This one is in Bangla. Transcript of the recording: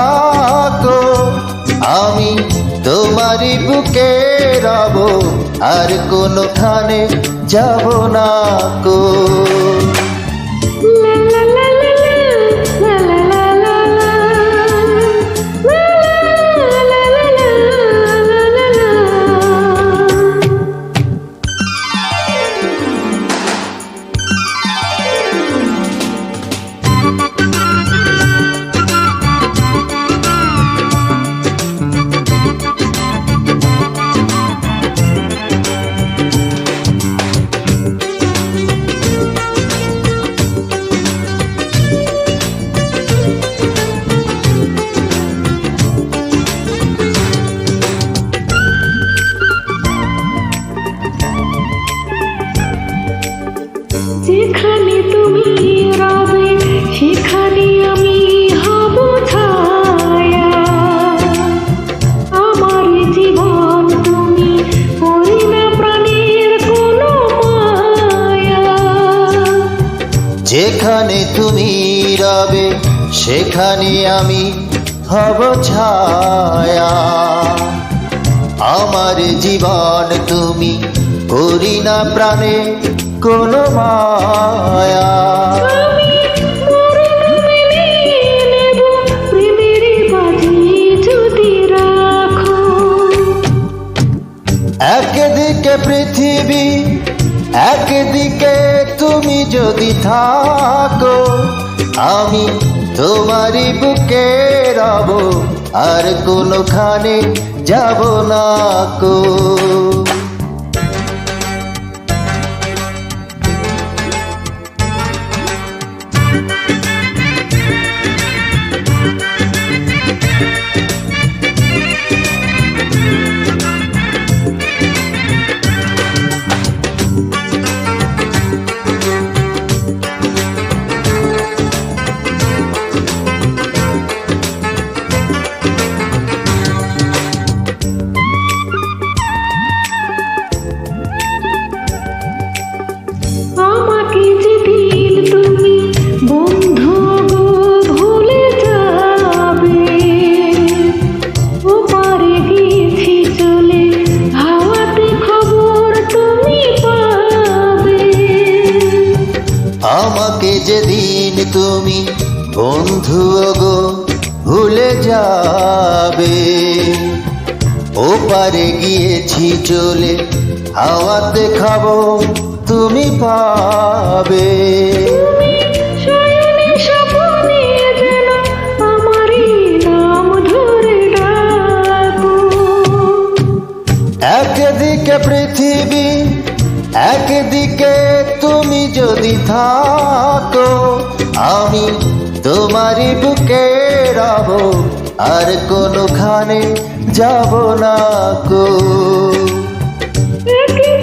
থাকো, আমি তোমারই বুকে রব, আর কোনোখানে যাব না কো। যেখানে তুমি রবে সেখানে আমি হব ছায়া, আমার জীবন তুমি করি না প্রাণের কোনো মায়া। যেখানে তুমি রবে সেখানে আমি হব ছায়া, আমার জীবন তুমি করি না প্রাণে কোনো মায়া। আমি মরণ মেনে নেব প্রেমের বাজি যদি রাখো। একদিকে পৃথিবী একদিকে তুমি যদি থাকো, আমি তোমারই বুকে রব, আর কোনোখানে যাব না কো। আমাকে যেদিন তুমি বন্ধু গো ভুলে যাবে, ওপারে গেছি চলে হাওয়াতে খবর তুমি পাবে। আমাকে যেদিন তুমি বন্ধু গো ভুলে যাবে, ওপারে গিয়েছি চলে হাওয়াতে খাবো তুমি পাবে। তুমি শয়নে স্বপ্নে যেন আমারই নাম ধরে ডাকো। একদিকে পৃথিবী একদিকে তুমি যদি থাকো, আমি তোমারই বুকে রব, আর কোনোখানে যাব না কো। একে